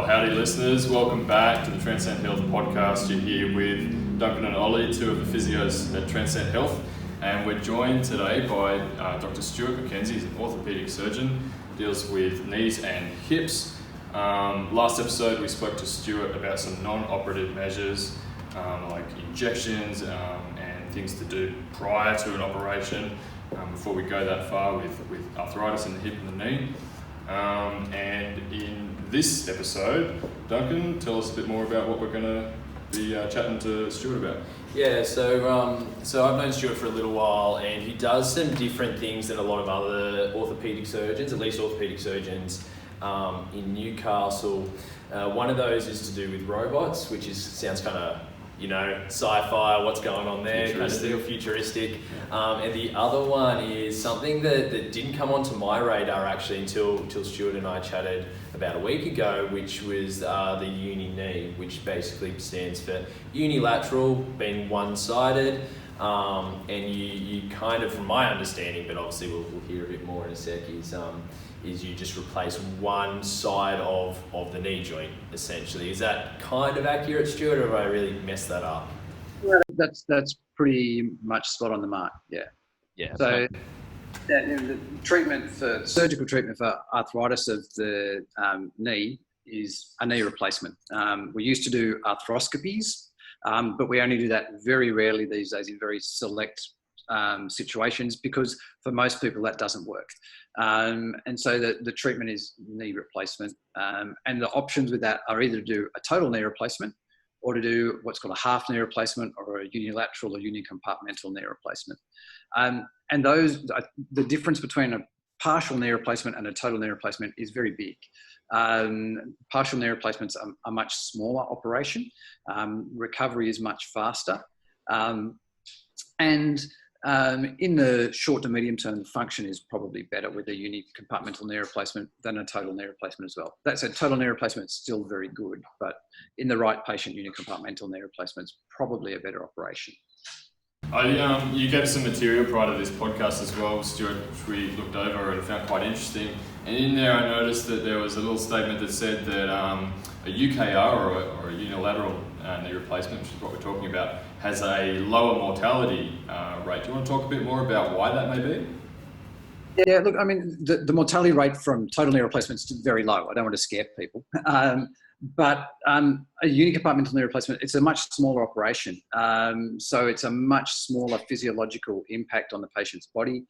Howdy listeners, welcome back to the Transcend Health podcast. You're here with Duncan and Ollie, two of the physios at Transcend Health, and we're joined today by Dr Stuart MacKenzie. He's an orthopaedic surgeon, deals with knees and hips. Last episode we spoke to Stuart about some non-operative measures like injections and things to do prior to an operation before we go that far with arthritis in the hip and the knee. And in this episode, Duncan, tell us a bit more about what we're going to be chatting to Stuart about. Yeah, so I've known Stuart for a little while, and he does some different things than a lot of other orthopaedic surgeons, at least orthopaedic surgeons in Newcastle. One of those is to do with robots, which sounds kind of, sci-fi, what's going on there, kind of still futuristic. And the other one is something that didn't come onto my radar actually until Stuart and I chatted about a week ago, which was the uni-knee, which basically stands for uni-lateral, being one-sided. And you kind of, from my understanding, but obviously we'll hear a bit more in a sec, is you just replace one side of the knee joint, essentially. Is that kind of accurate, Stuart, or have I really messed that up? Yeah, that's pretty much spot on the mark, yeah. Yeah. So the surgical treatment for arthritis of the knee is a knee replacement. We used to do arthroscopies, but we only do that very rarely these days in very select situations, because for most people that doesn't work. And so the treatment is knee replacement. And the options with that are either to do a total knee replacement or to do what's called a half knee replacement or a unilateral or uni-compartmental knee replacement. And the difference between a partial knee replacement and a total knee replacement is very big. Partial knee replacements are a much smaller operation. Recovery is much faster. In the short to medium term, the function is probably better with a uni-compartmental knee replacement than a total knee replacement as well. That said, total knee replacement is still very good, but in the right patient, uni-compartmental knee replacement is probably a better operation. You gave some material prior to this podcast as well, Stuart, which we looked over and found quite interesting. And in there I noticed that there was a little statement that said that a UKR or a unilateral knee replacement, which is what we're talking about, has a lower mortality rate. Do you want to talk a bit more about why that may be? Yeah, look, I mean, the mortality rate from total knee replacement is very low. I don't want to scare people. But a uni-compartmental knee replacement, it's a much smaller operation. So it's a much smaller physiological impact on the patient's body.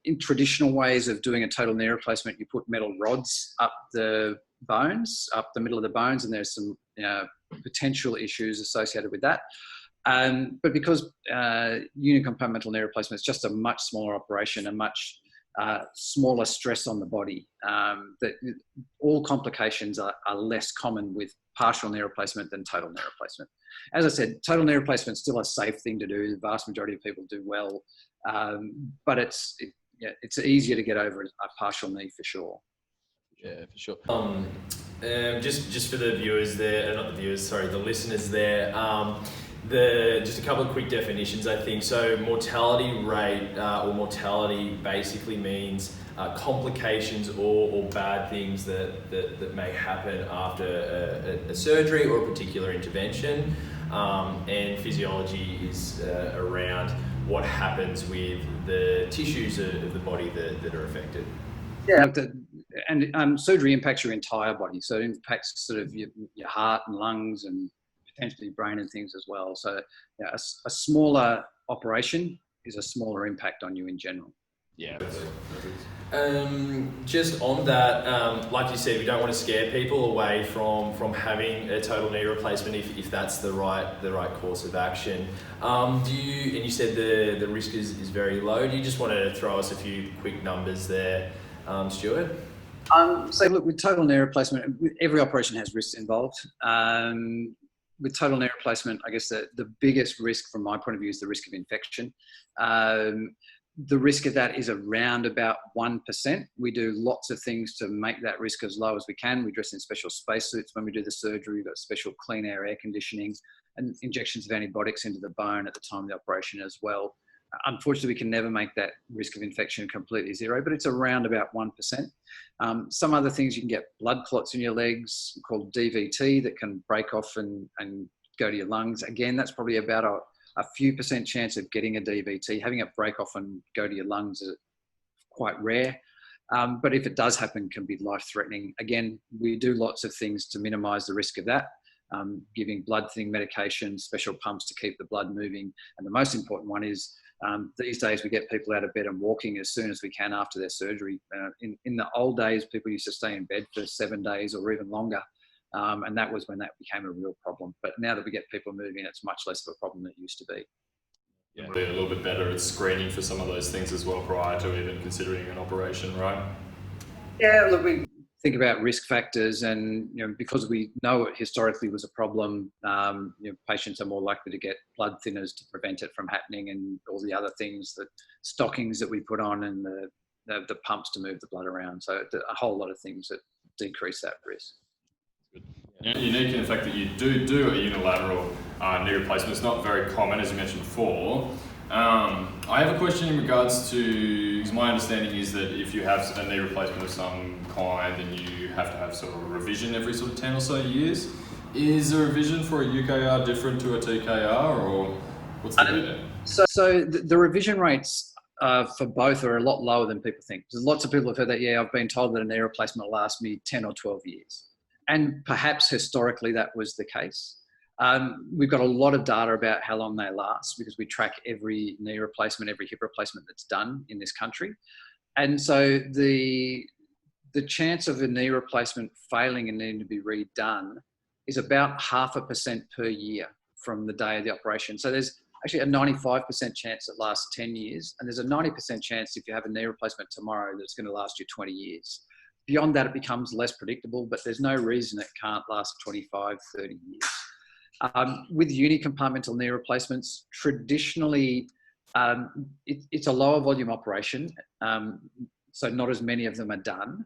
In traditional ways of doing a total knee replacement, you put metal rods up the bones, up the middle of the bones, and there's some potential issues associated with that. But because uni-compartmental knee replacement is just a much smaller operation, a much smaller stress on the body, that all complications are less common with partial knee replacement than total knee replacement. As I said, total knee replacement is still a safe thing to do. The vast majority of people do well, but it's easier to get over a partial knee for sure. Yeah, for sure. Just for the viewers there, not the viewers, sorry, the listeners there. Just a couple of quick definitions, I think. So mortality rate or mortality basically means complications or bad things that may happen after a surgery or a particular intervention. And physiology is around what happens with the tissues of the body that are affected. Yeah, and surgery impacts your entire body. So it impacts sort of your heart and lungs and potentially brain and things as well. So a smaller operation is a smaller impact on you in general. Yeah. Just on that, like you said, we don't want to scare people away from having a total knee replacement if that's the right course of action. And you said the risk is very low. Do you just want to throw us a few quick numbers there, Stuart? So look, with total knee replacement, every operation has risks involved. With total knee replacement, I guess the biggest risk from my point of view is the risk of infection. The risk of that is around about 1%. We do lots of things to make that risk as low as we can. We dress in special spacesuits when we do the surgery. We've got special clean air conditioning and injections of antibiotics into the bone at the time of the operation as well. Unfortunately, we can never make that risk of infection completely zero, but it's around about 1%. Some other things, you can get blood clots in your legs called DVT that can break off and go to your lungs. Again, that's probably about a few percent chance of getting a DVT. Having it break off and go to your lungs is quite rare. But if it does happen, it can be life-threatening. Again, we do lots of things to minimise the risk of that, giving blood thinning medication, special pumps to keep the blood moving. And the most important one is these days we get people out of bed and walking as soon as we can after their surgery. In the old days, people used to stay in bed for 7 days or even longer. And that was when that became a real problem. But now that we get people moving, it's much less of a problem than it used to be. Yeah, be a little bit better at screening for some of those things as well prior to even considering an operation, right? Yeah, look, we think about risk factors, and because we know it historically was a problem, patients are more likely to get blood thinners to prevent it from happening, and all the other things, the stockings that we put on, and the pumps to move the blood around. So a whole lot of things that decrease that risk. Unique in the fact that you do a unilateral knee replacement. It's not very common, as you mentioned before. I have a question in regards to, because my understanding is that if you have a knee replacement of some kind, then you have to have sort of a revision every sort of 10 or so years. Is a revision for a UKR different to a TKR, or what's the idea? So the revision rates for both are a lot lower than people think. There's lots of people have heard that, I've been told that a knee replacement will last me 10 or 12 years. And perhaps historically that was the case. We've got a lot of data about how long they last because we track every knee replacement, every hip replacement that's done in this country. And so the chance of a knee replacement failing and needing to be redone is about 0.5% per year from the day of the operation. So there's actually a 95% chance it lasts 10 years. And there's a 90% chance if you have a knee replacement tomorrow that it's going to last you 20 years. Beyond that, it becomes less predictable, but there's no reason it can't last 25, 30 years. With uni-compartmental knee replacements, traditionally, it's a lower volume operation, so not as many of them are done.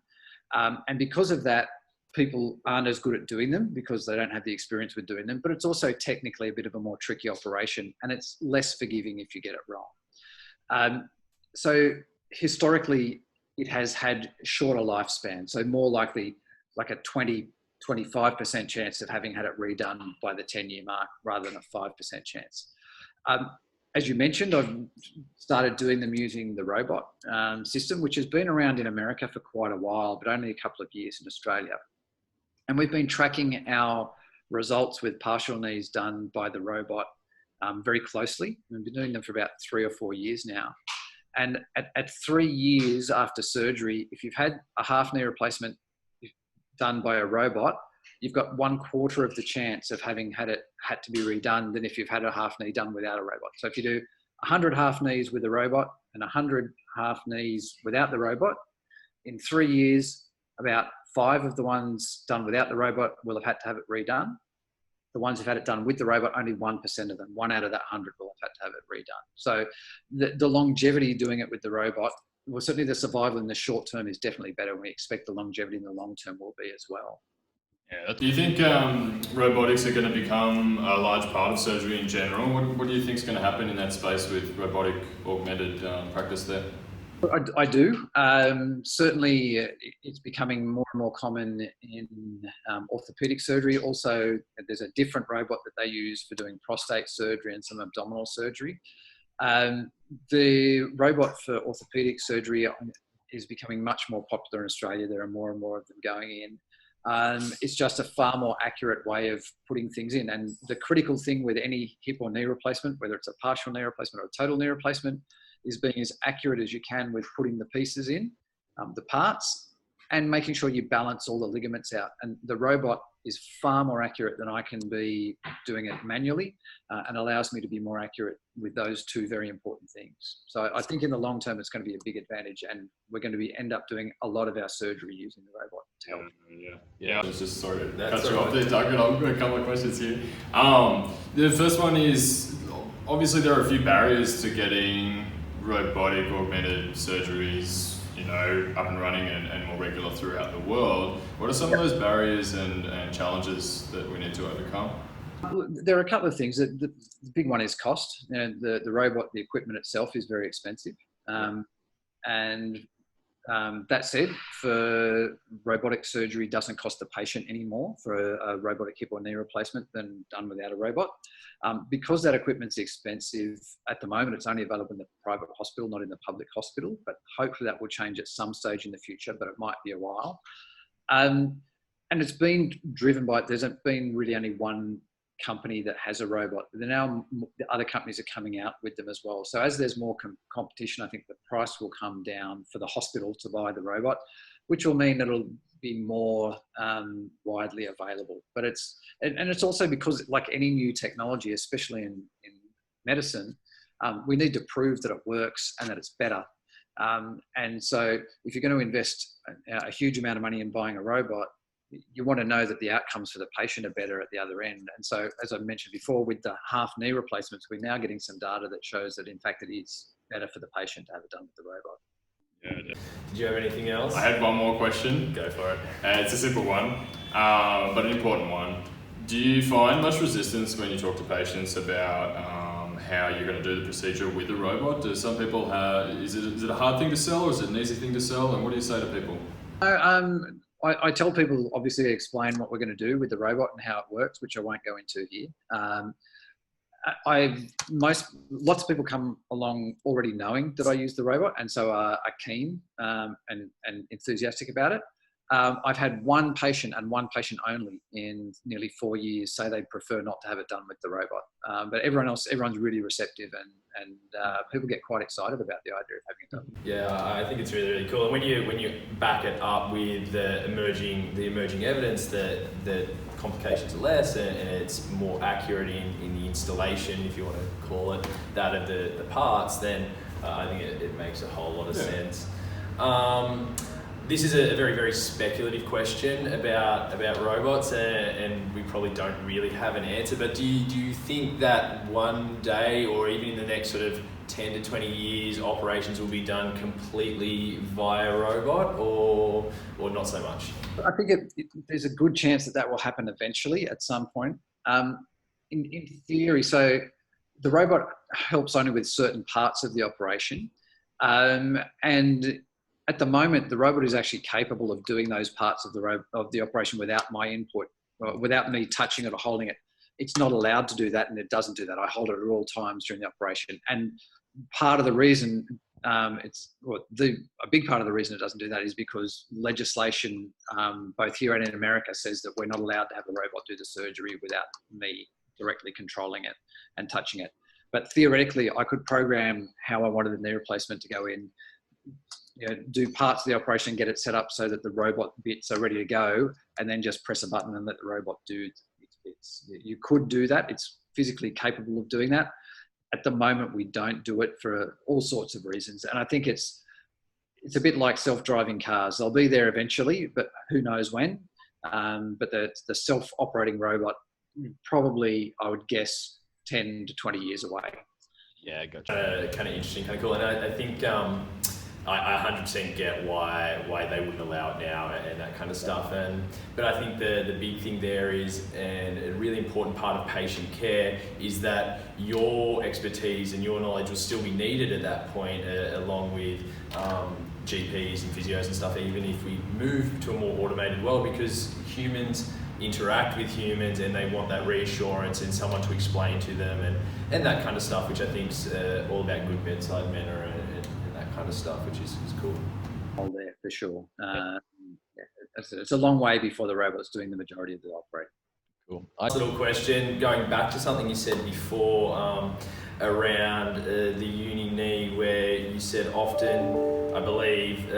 And because of that, people aren't as good at doing them because they don't have the experience with doing them, but it's also technically a bit of a more tricky operation, and it's less forgiving if you get it wrong. So historically, it has had shorter lifespan, so more likely like a 20-25% chance of having had it redone by the 10-year mark rather than a 5% chance. As you mentioned, I've started doing them using the robot system, which has been around in America for quite a while, but only a couple of years in Australia. And we've been tracking our results with partial knees done by the robot very closely. We've been doing them for about 3 or 4 years now. And at 3 years after surgery, if you've had a half knee replacement done by a robot, you've got 1/4 of the chance of having had to be redone than if you've had a half knee done without a robot. So if you do 100 half knees with a robot and 100 half knees without the robot, in 3 years, about 5 of the ones done without the robot will have had to have it redone. The ones who've had it done with the robot, only 1% of them, 1 out of that 100 will have had to have it redone. So the longevity doing it with the robot, well, certainly the survival in the short term is definitely better. We expect the longevity in the long term will be as well. Yeah. Do you think robotics are going to become a large part of surgery in general? What do you think is going to happen in that space with robotic augmented practice there? I do. Certainly, it's becoming more and more common in orthopedic surgery. Also, there's a different robot that they use for doing prostate surgery and some abdominal surgery. The robot for orthopedic surgery is becoming much more popular in Australia. There are more and more of them going in. It's just a far more accurate way of putting things in. And the critical thing with any hip or knee replacement, whether it's a partial knee replacement or a total knee replacement, is being as accurate as you can with putting the pieces in, the parts, and making sure you balance all the ligaments out. And the robot is far more accurate than I can be doing it manually, and allows me to be more accurate with those two very important things. So I think in the long term, it's going to be a big advantage, and we're going to end up doing a lot of our surgery using the robot to help. Yeah. I was just sorry to cut you off there, Duncan. I've got a couple of questions here. The first one is, obviously there are a few barriers to getting robotic augmented surgeries, up and running and more regular throughout the world. What are some of those barriers and challenges that we need to overcome? There are a couple of things. The big one is cost. You know, the robot, the equipment itself is very expensive. And that said, for robotic surgery doesn't cost the patient any more for a robotic hip or knee replacement than done without a robot. Because that equipment's expensive, at the moment it's only available in the private hospital, not in the public hospital, but hopefully that will change at some stage in the future, but it might be a while. And it's been driven by, there's been really only one company that has a robot. Now the other companies are coming out with them as well. So as there's more competition, I think the price will come down for the hospital to buy the robot, which will mean it'll be more widely available. But it's also because, like any new technology, especially in medicine, we need to prove that it works and that it's better. And so if you're going to invest a huge amount of money in buying a robot, you want to know that the outcomes for the patient are better at the other end. And so, as I mentioned before, with the half knee replacements, we're now getting some data that shows that in fact it is better for the patient to have it done with the robot. Yeah. Did you have anything else? I had one more question. Go for it. It's a simple one, but an important one. Do you find much resistance when you talk to patients about how you're going to do the procedure with the robot? Do some people have, is it a hard thing to sell, or is it an easy thing to sell? And what do you say to people? I tell people, obviously, explain what we're going to do with the robot and how it works, which I won't go into here. Lots of people come along already knowing that I use the robot, and so are keen and enthusiastic about it. I've had one patient and one patient only in nearly 4 years say they prefer not to have it done with the robot. But everyone's really receptive, and people get quite excited about the idea of having it done. Yeah, I think it's really, really cool. And when you back it up with the emerging evidence that complications are less and it's more accurate in the installation, if you want to call it that, of the parts, then I think it makes a whole lot of sense. This is a very, very speculative question about robots, and we probably don't really have an answer, but do you think that one day, or even in the next sort of 10 to 20 years, operations will be done completely via robot, or not so much? I think there's a good chance that will happen eventually at some point. In theory, so the robot helps only with certain parts of the operation, and at the moment, the robot is actually capable of doing those parts of the operation without my input, without me touching it or holding it. It's not allowed to do that, and it doesn't do that. I hold it at all times during the operation. And part of the reason a big part of the reason it doesn't do that is because legislation, both here and in America, says that we're not allowed to have a robot do the surgery without me directly controlling it and touching it. But theoretically, I could program how I wanted the knee replacement to go in, do parts of the operation, get it set up so that the robot bits are ready to go, and then just press a button and let the robot do its bits. You could do that. It's physically capable of doing that. At the moment, we don't do it for all sorts of reasons. And I think it's a bit like self-driving cars. They'll be there eventually, but who knows when. But the self-operating robot, probably, I would guess, 10 to 20 years away. Yeah, gotcha. Kind of interesting, kind of cool. And I think I 100% get why they wouldn't allow it now and that kind of stuff. But I think the big thing there is, and a really important part of patient care, is that your expertise and your knowledge will still be needed at that point, along with GPs and physios and stuff, even if we move to a more automated world, because humans interact with humans and they want that reassurance and someone to explain to them and that kind of stuff, which I think is all about good bedside manner and that kind of stuff, which is cool. All there for sure. It's a long way before the robot's doing the majority of the operating. Cool. Little question, going back to something you said before around the uni knee, where you said often, I believe,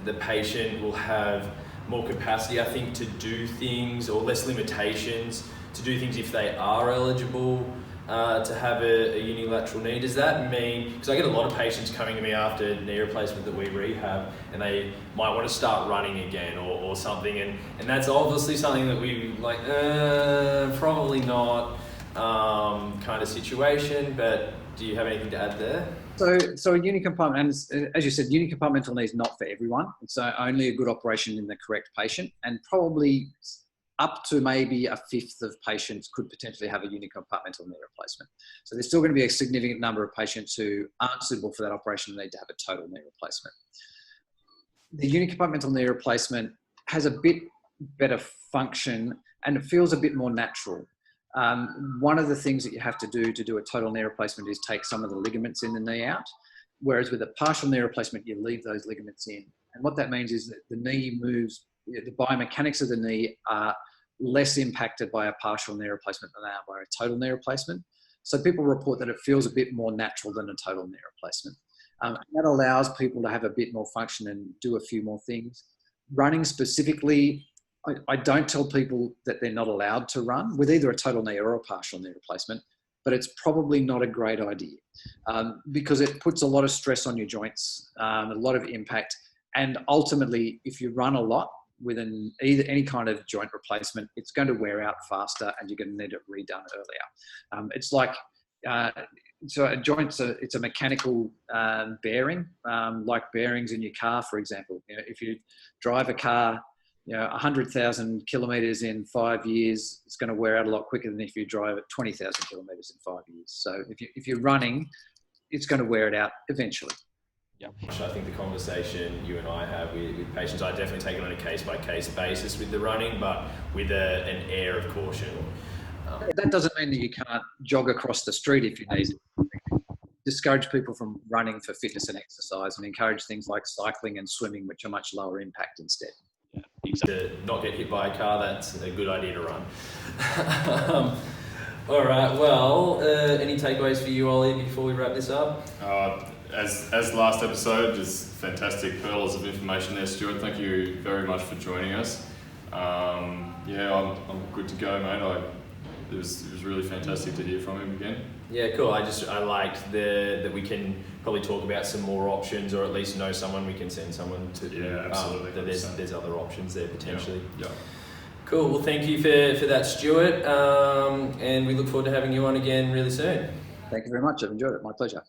the patient will have more capacity, I think, to do things, or less limitations to do things if they are eligible to have a unilateral knee. Does that mean, because I get a lot of patients coming to me after knee replacement that we rehab, and they might want to start running again or something, and that's obviously something that we like, probably not kind of situation, but do you have anything to add there? So a unicompartmental, and as you said, unicompartmental knee is not for everyone. It's only a good operation in the correct patient, and probably up to maybe a fifth of patients could potentially have a unicompartmental knee replacement. So there's still going to be a significant number of patients who aren't suitable for that operation and need to have a total knee replacement. The unicompartmental knee replacement has a bit better function and it feels a bit more natural. One of the things that you have to do a total knee replacement is take some of the ligaments in the knee out, whereas with a partial knee replacement, you leave those ligaments in. And what that means is that the knee moves, the biomechanics of the knee are less impacted by a partial knee replacement than they are by a total knee replacement. So people report that it feels a bit more natural than a total knee replacement. That allows people to have a bit more function and do a few more things. Running specifically, I don't tell people that they're not allowed to run with either a total knee or a partial knee replacement, but it's probably not a great idea because it puts a lot of stress on your joints, a lot of impact. And ultimately, if you run a lot with either any kind of joint replacement, it's going to wear out faster and you're going to need it redone earlier. It's like, so a joint's it's a mechanical bearing, like bearings in your car, for example. You know, if you drive a car, 100,000 kilometers in 5 years, it's going to wear out a lot quicker than if you drive at 20,000 kilometers in 5 years. So if you're running, it's going to wear it out eventually. Yeah, I think the conversation you and I have with patients, I definitely take it on a case-by-case basis with the running, but with an air of caution. That doesn't mean that you can't jog across the street if you need to. Discourage people from running for fitness and exercise and encourage things like cycling and swimming, which are much lower impact instead. Yeah, exactly. To not get hit by a car, that's a good idea to run. All right, well, any takeaways for you, Ollie, before we wrap this up? As last episode, just fantastic pearls of information there, Stuart. Thank you very much for joining us. I'm good to go, mate. It was really fantastic to hear from him again. Yeah, cool. I liked that we can probably talk about some more options, or at least know someone we can send someone to. Yeah, absolutely. That there's other options there potentially. Yeah. Cool. Well, thank you for that, Stuart. And we look forward to having you on again really soon. Thank you very much. I've enjoyed it. My pleasure.